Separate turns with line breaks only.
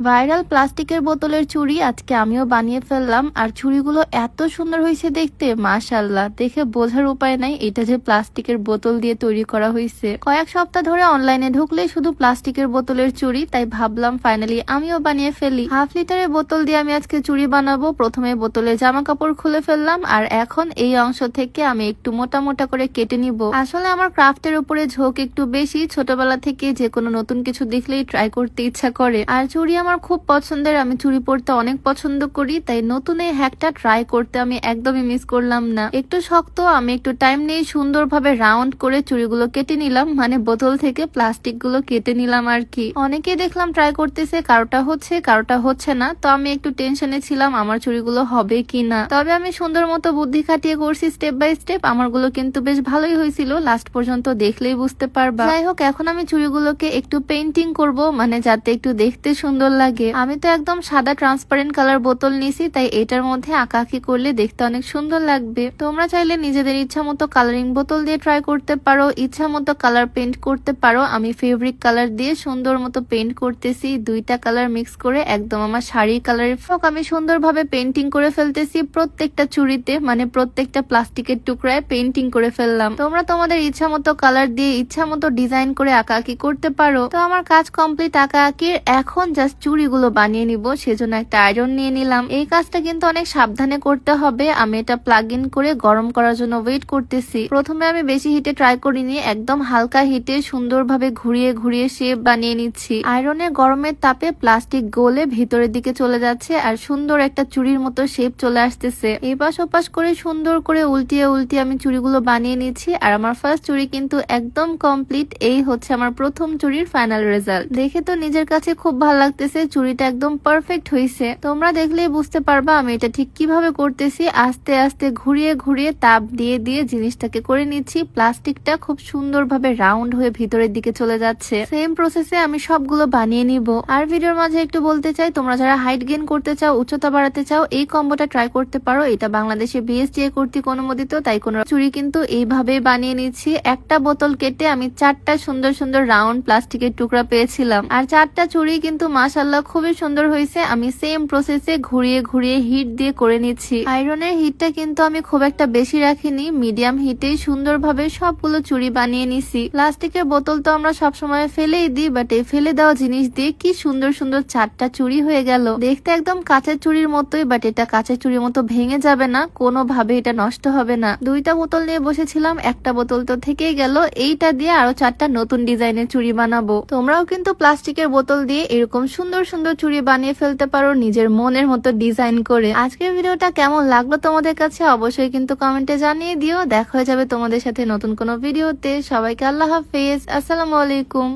Viral প্লাস্টিকের বোতলের চুড়ি আজকে আমিও বানিয়ে ফেললাম। আর চুড়িগুলো এত সুন্দর হয়েছে দেখতে, মাশাআল্লাহ, দেখে বোঝার উপায় নাই এটা যে প্লাস্টিকের বোতল দিয়ে তৈরি করা হয়েছে। কয়েক সপ্তাহ ধরে অনলাইনে ঢুকলেই শুধু প্লাস্টিকের বোতলের চুড়ি, তাই ভাবলাম ফাইনালি আমিও বানিয়ে ফেলি। হাফ লিটারের বোতল দিয়ে আমি আজকে চুড়ি বানাবো। প্রথমে বোতলের জামা কাপড় খুলে ফেললাম, আর এখন এই অংশ থেকে আমি একটু মোটা মোটা করে কেটে নিব। আসলে আমার ক্রাফটের উপরে ঝোঁক একটু বেশি, ছোটবেলা থেকে যে কোনো নতুন কিছু দেখলেই ট্রাই করতে ইচ্ছা করে। আর চুড়ি আমার খুব পছন্দের, আমি চুড়ি পরতে অনেক পছন্দ করি, তাই নতুন এই হ্যাকটা ট্রাই করতে আমি একদমই মিস করলাম না। একটু শক্ত, আমি একটু টাইম নিয়ে সুন্দরভাবে রাউন্ড করে চুড়িগুলো কেটে নিলাম, মানে বোতল থেকে প্লাস্টিক গুলো কেটে নিলাম আর কি। অনেকে দেখলাম ট্রাই করতেছে, কারোটা হচ্ছে কারোটা হচ্ছে না, তো আমি একটু টেনশনে ছিলাম আমার চুড়িগুলো হবে কি না। তবে আমি সুন্দর মতো বুদ্ধি খাটিয়ে করছি স্টেপ বাই স্টেপ, আমারগুলো কিন্তু বেশ ভালোই হয়েছিল, লাস্ট পর্যন্ত দেখলেই বুঝতে পারবা। যাই হোক, এখন আমি চুড়িগুলোকে একটু পেইন্টিং করব, মানে যাতে একটু দেখতে সুন্দর লাগে। আমি তো একদম সাদা ট্রান্সপারেন্ট কালার বোতল নিছি, তাই এটার মধ্যে আঁকাআঁকি করলে দেখতে অনেক সুন্দর লাগবে। তোমরা চাইলে নিজেদের ইচ্ছা মতো কালারিং বোতল দিয়ে ট্রাই করতে পারো, ইচ্ছা মতো কালার পেইন্ট করতে পারো। আমি ফেব্রিক কালার দিয়ে সুন্দর মতো পেইন্ট করতেছি, দুইটা কালার মিক্স করে একদম আমার শাড়ির কালারের ফ্রক আমি সুন্দরভাবে পেইন্টিং করে ফেলতেছি প্রত্যেকটা চুড়িতে, মানে প্রত্যেকটা প্লাস্টিকের টুকরায় পেইন্টিং করে ফেললাম। তোমরা তোমাদের ইচ্ছা মতো কালার দিয়ে ইচ্ছা মতো ডিজাইন করে আঁকাআঁকি করতে পারো। তো আমার কাজ কমপ্লিট আঁকাআঁকির, এখন জাস্ট চুড়িগুলো বানিয়ে নিব, সেজন্য একটা আয়রন নিয়ে নিলাম। এই কাজটা কিন্তু অনেক সাবধানে করতে হবে। আমি এটা প্লাগ ইন করে গরম করার জন্য ওয়েট করতেছি। প্রথমে আমি বেশি হিটে ট্রাই করিনি, একদম হালকা হিটে সুন্দরভাবে ঘুরিয়ে ঘুরিয়ে শেপ বানিয়ে নিচ্ছি। আয়রনের গরমের তাপে প্লাস্টিক গলে ভিতরের দিকে চলে যাচ্ছে, আর সুন্দর একটা চুড়ির মতো শেপ চলে আসতেছে। এপাশ ওপাশ করে সুন্দর করে উল্টিয়ে উল্টিয়ে আমি চুড়িগুলো বানিয়ে নিচ্ছি। আর আমার ফার্স্ট চুড়ি কিন্তু একদম কমপ্লিট। এই হচ্ছে আমার প্রথম চুড়ির ফাইনাল রেজাল্ট। দেখে তো নিজের কাছে খুব ভালো লাগতেছে, চুড়িটা একদম পারফেক্ট হয়েছে। তোমরা দেখলেই বুঝতে পারবা আমি এটা ঠিক কিভাবে করতেছি। আস্তে আস্তে ঘুরিয়ে ঘুরিয়ে তাপ দিয়ে দিয়ে জিনিসটাকে করে নিচ্ছি। প্লাস্টিকটা খুব সুন্দরভাবে রাউন্ড হয়ে ভিতরের দিকে চলে যাচ্ছে। সেম প্রসেসে আমি সবগুলো বানিয়ে নিব। আর ভিডিওর মাঝে একটু বলতে চাই, তোমরা যারা হাইট গেইন করতে চাও, উচ্চতা বাড়াতে চাও, এই কম্বোটা ট্রাই করতে পারো। এটা বাংলাদেশে বিএসটিআই কর্তৃক অনুমোদিত, তাই কোনো চুড়ি কিন্তু এইভাবে বানিয়ে নিচ্ছি। একটা বোতল কেটে আমি 4টা সুন্দর সুন্দর রাউন্ড প্লাস্টিকের টুকরা পেয়েছিলাম। আর 4টা চুড়ি কিন্তু মাশাআল্লাহ খুবই সুন্দর হয়েছে। আমি সেম প্রসেসে ঘুরিয়ে ঘুরিয়ে হিট দিয়ে করে নিচ্ছি। আয়রনের হিটটা কিন্তু আমি খুব একটা বেশি রাখিনি, মিডিয়াম হিটেই সুন্দরভাবে সবগুলো চুড়ি বানিয়ে নিছি। প্লাস্টিকের বোতল তো আমরা সবসময় ফেলেই দিই, বাট এই ফেলে দেওয়া জিনিস দিয়ে কি সুন্দর সুন্দর 4টা চুড়ি হয়ে গেল। দেখতে একদম কাঁচের চুড়ির মতোই, বাট এটা কাঁচের চুড়ির মতো ভেঙে যাবে না, কোনোভাবে এটা নষ্ট হবে না। 2টা বোতল নিয়ে বসেছিলাম, একটা বোতল তো থেকেই গেল। এইটা দিয়ে আরো 4টা নতুন ডিজাইনের চুড়ি বানাবো। তোমরাও কিন্তু প্লাস্টিকের বোতল দিয়ে এরকম সুন্দর সুন্দর চুড়ি বানিয়ে ফেলতে পারো নিজের মনের মতো ডিজাইন করে। আজকের ভিডিওটা কেমন লাগলো তোমাদের কাছে অবশ্যই কিন্তু কমেন্টে জানিয়ে দিও। দেখা হয়ে যাবে তোমাদের সাথে নতুন কোনো ভিডিওতে। সবাইকে আল্লাহ হাফেজ, আসসালামু আলাইকুম।